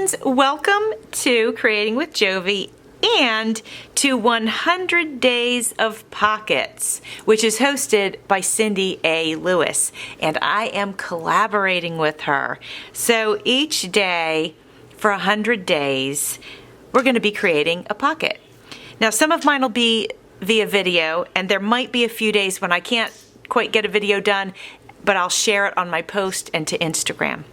friends, welcome to Creating with Jovi and to 100 Days of Pockets, which is hosted by Cindy A. Lewis, and I am collaborating with her. So each day for 100 days, we're going to be creating a pocket. Now some of mine will be via video, and there might be a few days when I can't quite get a video done, but I'll share it on my post and to Instagram.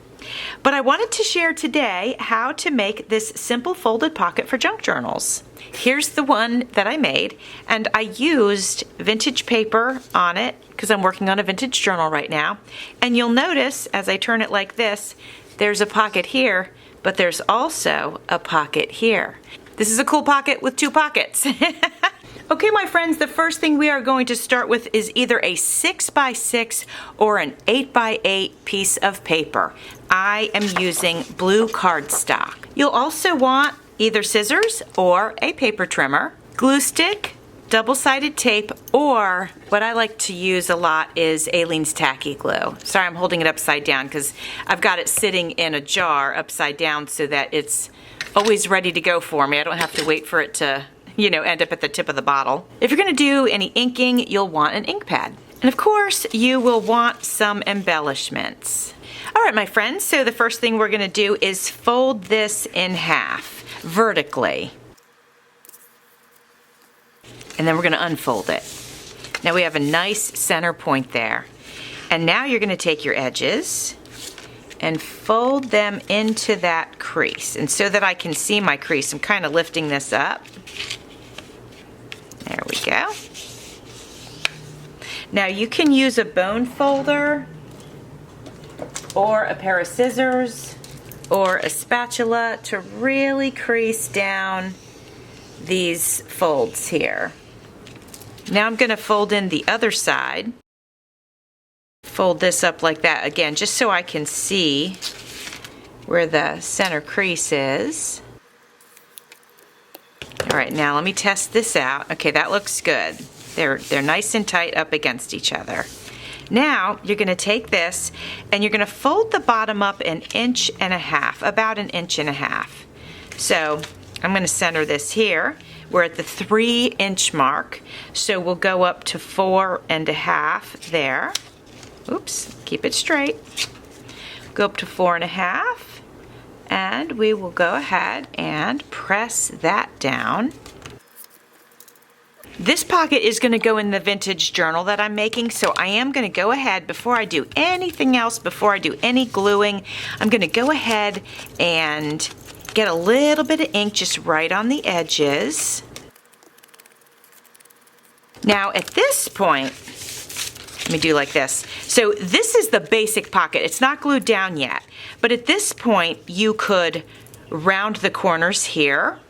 But I wanted to share today how to make this simple folded pocket for junk journals. Here's the one that I made, and I used vintage paper on it because I'm working on a vintage journal right now. And you'll notice as I turn it like this, there's a pocket here, but there's also a pocket here. This is a cool pocket with two pockets. Okay, my friends, the first thing we are going to start with is either a 6x6 or an 8x8 piece of paper. I am using blue cardstock. You'll also want either scissors or a paper trimmer, glue stick, double-sided tape, or what I like to use a lot is Aleene's tacky glue. Sorry, I'm holding it upside down because I've got it sitting in a jar upside down so that it's always ready to go for me. I don't have to wait for it to end up at the tip of the bottle. If you're gonna do any inking, you'll want an ink pad. And of course, you will want some embellishments. All right, my friends, so the first thing we're gonna do is fold this in half, vertically. And then we're gonna unfold it. Now we have a nice center point there. And now you're gonna take your edges and fold them into that crease. And so that I can see my crease, I'm kind of lifting this up. There we go. Now you can use a bone folder or a pair of scissors or a spatula to really crease down these folds here. Now I'm going to fold in the other side. Fold this up like that again, just so I can see where the center crease is. All right, now let me test this out. Okay, that looks good. They're nice and tight up against each other. Now you're going to take this and you're going to fold the bottom up 1.5 inches, about 1.5 inches. So I'm going to center this here. We're at the 3-inch mark, so we'll go up to 4.5 there. Oops, keep it straight. Go up to 4.5. And we will go ahead and press that down. This pocket is going to go in the vintage journal that I'm making, so I am going to go ahead, before I do anything else, before I do any gluing, I'm going to go ahead and get a little bit of ink just right on the edges. Now at this point, let me do like this. So this is the basic pocket. It's not glued down yet. But at this point, you could round the corners here.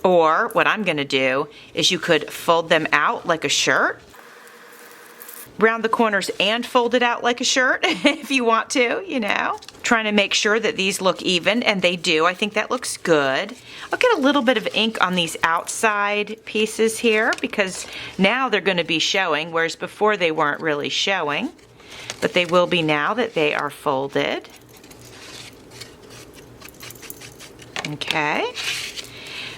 Or what I'm going to do is you could fold them out like a shirt. Round the corners and fold it out like a shirt if you want to, Trying to make sure that these look even, and they do. I think that looks good. I'll get a little bit of ink on these outside pieces here because now they're going to be showing, whereas before they weren't really showing. But they will be now that they are folded. Okay.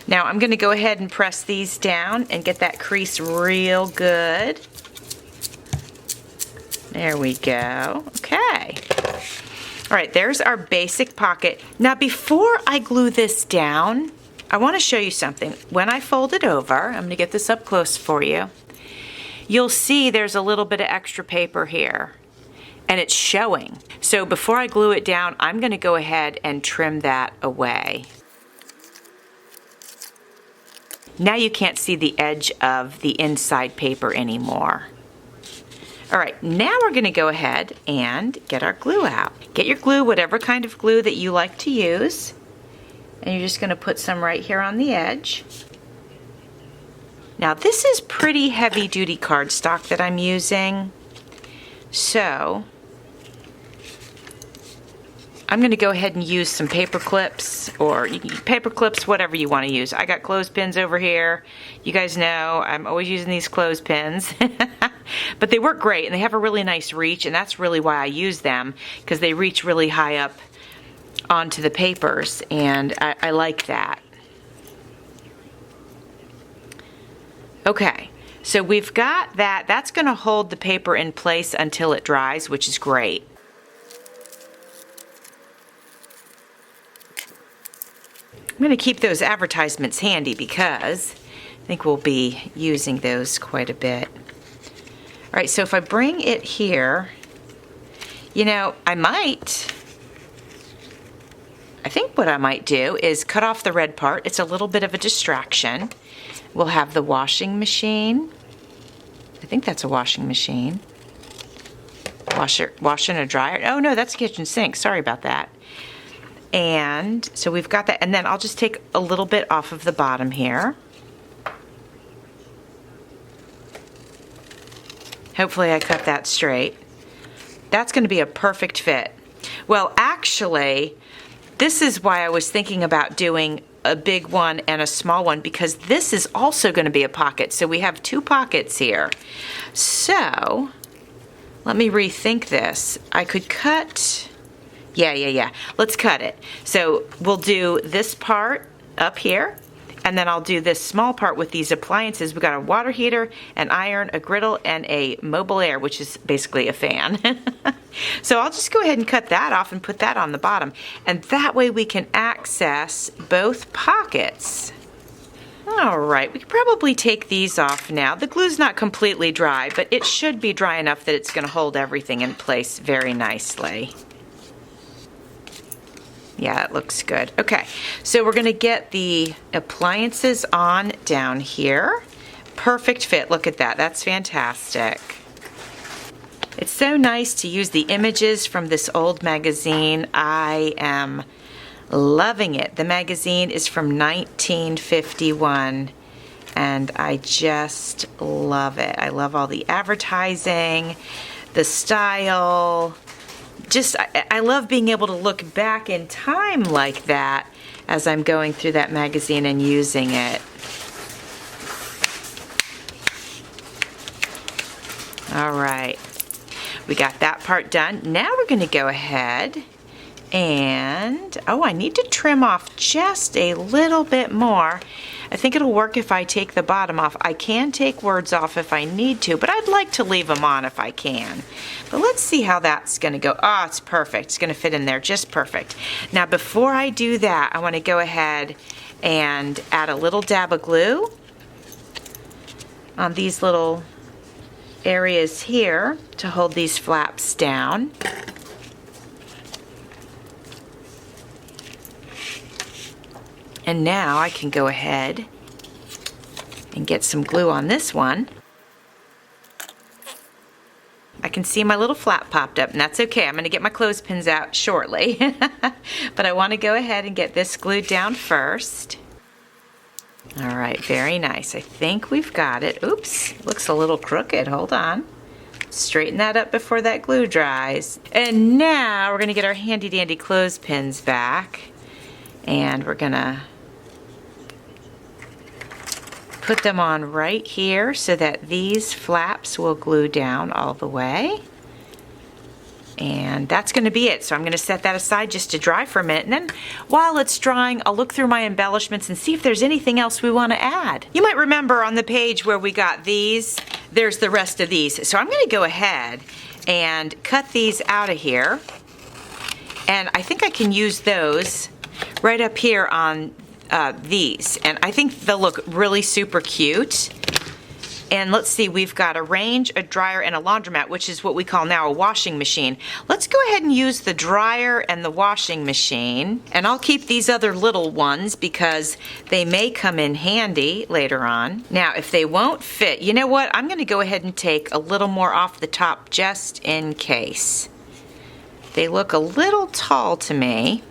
Now I'm going to go ahead and press these down and get that crease real good. There we go. Okay. All right, there's our basic pocket. Now before I glue this down, I want to show you something. When I fold it over, I'm going to get this up close for you. You'll see there's a little bit of extra paper here, and it's showing. So before I glue it down, I'm going to go ahead and trim that away. Now you can't see the edge of the inside paper anymore. All right, now we're going to go ahead and get our glue out. Get your glue, whatever kind of glue that you like to use. And you're just going to put some right here on the edge. Now this is pretty heavy duty cardstock that I'm using. So I'm going to go ahead and use some paper clips, or paper clips, whatever you want to use. I got clothespins over here. You guys know I'm always using these clothespins. But they work great and they have a really nice reach, and that's really why I use them, because they reach really high up onto the papers, and I like that. Okay, so we've got that. That's going to hold the paper in place until it dries, which is great. I'm going to keep those advertisements handy because I think we'll be using those quite a bit. All right, so if I bring it here, you know, I think what I might do is cut off the red part. It's a little bit of a distraction. We'll have the washing machine. I think that's a washing machine. Washer and a dryer. Oh no, that's a kitchen sink. Sorry about that. And so we've got that, and then I'll just take a little bit off of the bottom here. Hopefully I cut that straight. That's going to be a perfect fit. Well, actually, this is why I was thinking about doing a big one and a small one, because this is also going to be a pocket. So we have 2 pockets here. So let me rethink this. I could cut, yeah. Let's cut it. So we'll do this part up here, and then I'll do this small part with these appliances. We've got a water heater, an iron, a griddle, and a mobile air, which is basically a fan. So I'll just go ahead and cut that off and put that on the bottom. And that way we can access both pockets. All right, we could probably take these off now. The glue's not completely dry, but it should be dry enough that it's going to hold everything in place very nicely. Yeah, it looks good. Okay, so we're going to get the appliances on down here. Perfect fit. Look at that. That's fantastic. It's so nice to use the images from this old magazine. I am loving it. The magazine is from 1951, and I just love it. I love all the advertising, the style. Just, I love being able to look back in time like that as I'm going through that magazine and using it. All right, we got that part done. Now we're going to go ahead and, oh, I need to trim off just a little bit more. I think it'll work if I take the bottom off. I can take words off if I need to, but I'd like to leave them on if I can. But let's see how that's going to go. Oh, it's perfect. It's going to fit in there just perfect. Now, before I do that, I want to go ahead and add a little dab of glue on these little areas here to hold these flaps down. And now I can go ahead and get some glue on this one. I can see my little flap popped up, and that's okay. I'm going to get my clothespins out shortly. But I want to go ahead and get this glued down first. All right, very nice. I think we've got it. Oops, looks a little crooked. Hold on. Straighten that up before that glue dries. And now we're going to get our handy dandy clothespins back. And we're going to put them on right here so that these flaps will glue down all the way. And that's going to be it. So I'm going to set that aside just to dry for a minute. And then while it's drying, I'll look through my embellishments and see if there's anything else we want to add. You might remember on the page where we got these, there's the rest of these. So I'm going to go ahead and cut these out of here. And I think I can use those right up here on these, and I think they'll look really super cute. And let's see, we've got a range, a dryer, and a laundromat, which is what we call now a washing machine. Let's go ahead and use the dryer and the washing machine, and I'll keep these other little ones because they may come in handy later on. Now, if they won't fit, you know what? I'm going to go ahead and take a little more off the top just in case. They look a little tall to me.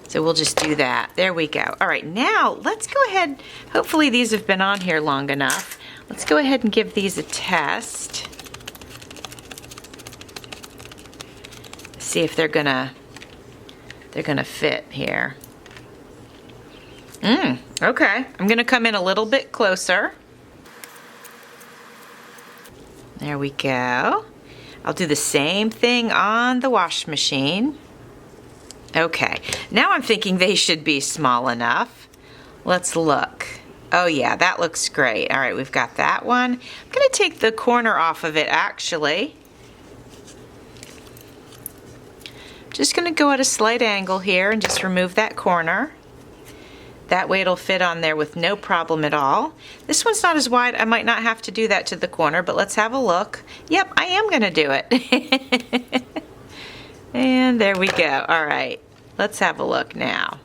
So we'll just do that. There we go. All right, now let's go ahead. Hopefully these have been on here long enough. Let's go ahead and give these a test. See if they're gonna fit here. Okay. I'm gonna come in a little bit closer. There we go. I'll do the same thing on the wash machine. Okay, now I'm thinking they should be small enough. Let's look. Oh yeah, that looks great. All right, we've got that one. I'm gonna take the corner off of it actually. Just gonna go at a slight angle here and just remove that corner. That way it'll fit on there with no problem at all. This one's not as wide. I might not have to do that to the corner, but let's have a look. Yep, I am gonna do it. And there we go. All right, let's have a look now.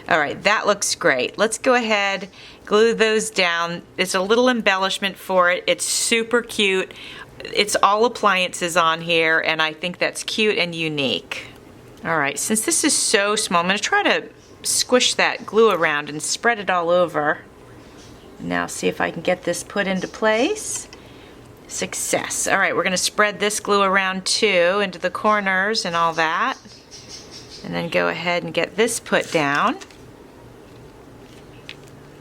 All right, that looks great. Let's go ahead, glue those down. It's a little embellishment for it. It's super cute. It's all appliances on here, and I think that's cute and unique. All right, since this is so small, I'm gonna try to squish that glue around and spread it all over. Now see if I can get this put into place. Success. All right, we're gonna spread this glue around too, into the corners and all that. And then go ahead and get this put down.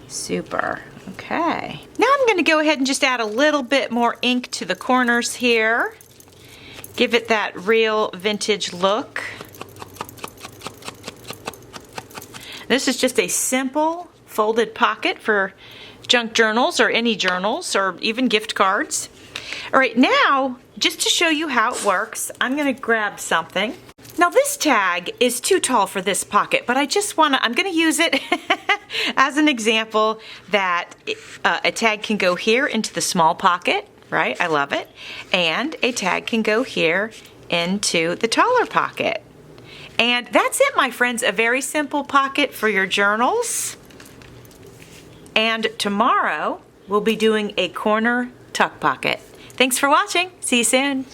Super. Okay. Now I'm going to go ahead and just add a little bit more ink to the corners here. Give it that real vintage look. This is just a simple folded pocket for junk journals or any journals or even gift cards. All right, now just to show you how it works, I'm going to grab something. Now this tag is too tall for this pocket, but I'm going to use it as an example that a tag can go here into the small pocket, right? I love it. And a tag can go here into the taller pocket. And that's it, my friends, a very simple pocket for your journals. And tomorrow we'll be doing a corner tuck pocket. Thanks for watching. See you soon.